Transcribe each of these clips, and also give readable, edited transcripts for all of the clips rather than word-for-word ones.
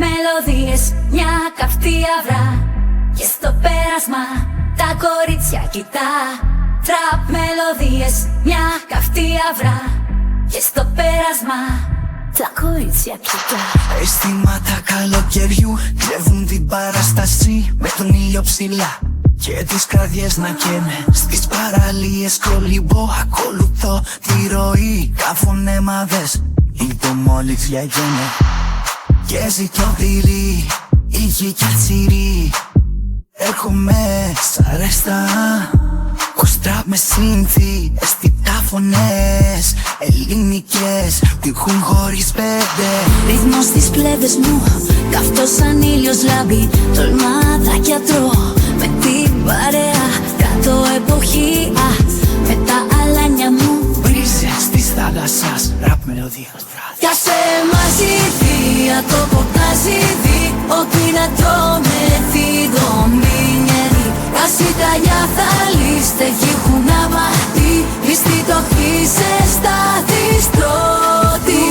μελωδίες, μια καυτή αυρά. Και στο πέρασμα τα κορίτσια κοιτά. Τραπ μελωδίες, μια καυτή αυρά. Και στο πέρασμα τα κορίτσια κοιτά. Αισθήματα καλοκαιριού κλέβουν την παράσταση με τον ήλιο ψηλά και τις καρδιές να καίνε. Στις παραλίες κολυμπώ, ακολουθώ τη ροή. Καφωνέμαδες, υπομόλυφια γένε. Και ζητώ δειλή, ήχη κι ατσίρι. Έρχομαι σαν ρέστα, κοστράπ με σύνθη. Αισθητά φωνές, ελληνικές που ηχούν χωρίς πέντε. Ρυθμός στις πλέδες μου, καυτός σαν ήλιος λάμπει. Τολμάδακια τρώω με την παρέα. Κάτω εποχή, με τα αλάνια μου. Βρίζες της θάλασσας, ραπ μελωδία. Κι ας μαζί δια το ποτάζι δι. Ό,τι να τρώμε διδομήνιερη. Κάση τα νιάθα λίστε γύχουν αμαρτή. Λίστη το χύσε στα διστρώτη.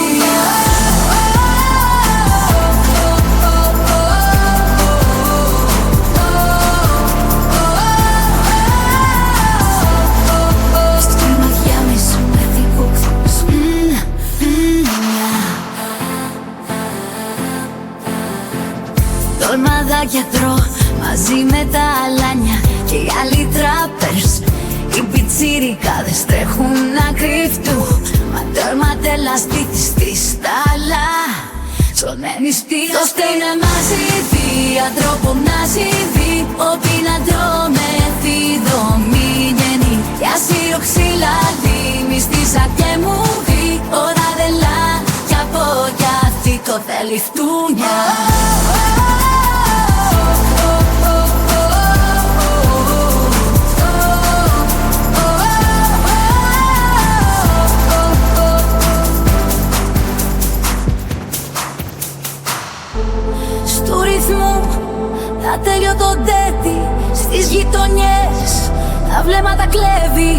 Τολμαδάκια τρώω μαζί με τα αλάνια και οι άλλοι τράπερς. Οι πιτσιρικάδες τρέχουν να κρύφτουν. Μα τέρματελα σπίτι στη στάλα. Σωμένη στήλο στέλνε μαζί δι. Αντρόπο να ζηδεί. Ό,τι να τρώμε διδομήνιενη. Κι ασύρο ξυλάδι μυστήσα και μου δει. Ωρα δελά κι από κι αυτή το θέλει φτούνια. Στου ρυθμού τα τέλειο το ντέτι. Στις γειτονιές τα βλέμματα κλέβει.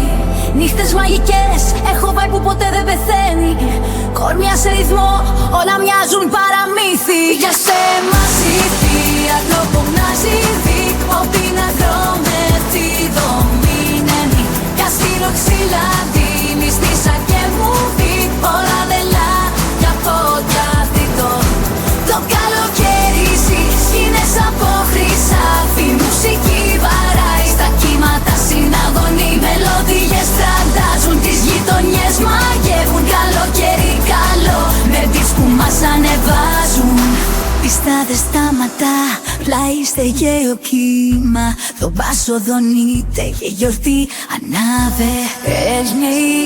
Νύχτες μαγικές, έχω πάει που ποτέ δεν πεθαίνει. Κορμιά σε ρυθμό, όλα μοιάζουν παραμύθι. Για σε μαζίθι, αντρόπο να ζηδεί. Ό,τι να τρώμε διδομήνενη. Κι ασύρο ξυλάδι, μυστήσα και μου δει. Όλα δελά, κι από κι αδίτο. Το καλοκαίρι σκήνες από χρυσάφι. Μουσική βαράει στα κύματα, συναγωνεί. Μελωδίες τραντάζουν τις γειτονιές, μαγεύουν. Καλοκαίρι καλό, με beats που μας ανεβάζουν. Πιστά δεν σταματά, πλάι στεγέει ο κύμα. Το μπάσο δονείται και γιορτή ανάβε. Έλνεοι,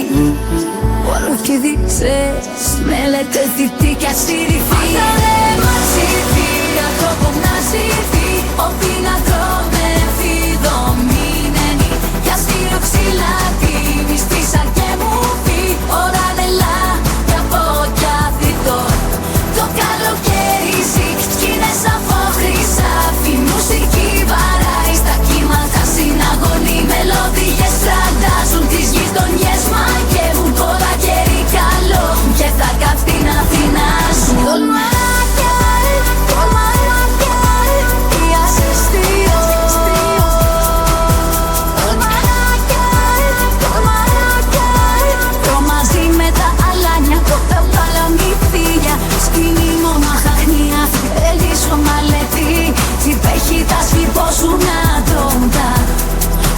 όλο και δείξες, μελέτε θητή κι ασύρυφη. Άθαρε μαζί δι, ανθρώπο να ζηδεί. Ό,τι να τρώμε διδομήνενη. Κι ασύρο ξυλάδι, μυστήσα και μου δει. Ωρα δελά κι από κι αδίτο. Το καλοκαίρι σκήνες από χρυσάφι. Μουσική βαράει στα κύματα, συναγωνεί. Μελωδίες τραντάζουν τις γειτονιές, μαγεύουν. Όλα καιρί καλό και θα καυτή να θυνάζουν. Τολμάκια, τολμάκια, η ασυστήριο. Τολμάκια, τολμάκια, τρώω μαζί με τα αλάνια. Το πέφταλα μυθία, σκηνή μονάχα χνία. Ελίσσο μαλετή, τσιπέχει τα σφυπώσουν ατρώματα.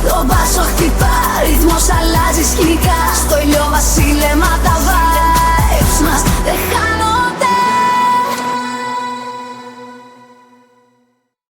Το μπάσο χτυπά, ρυθμός αλλάζει σκηνικά. Στο ήλιο βασίλεμα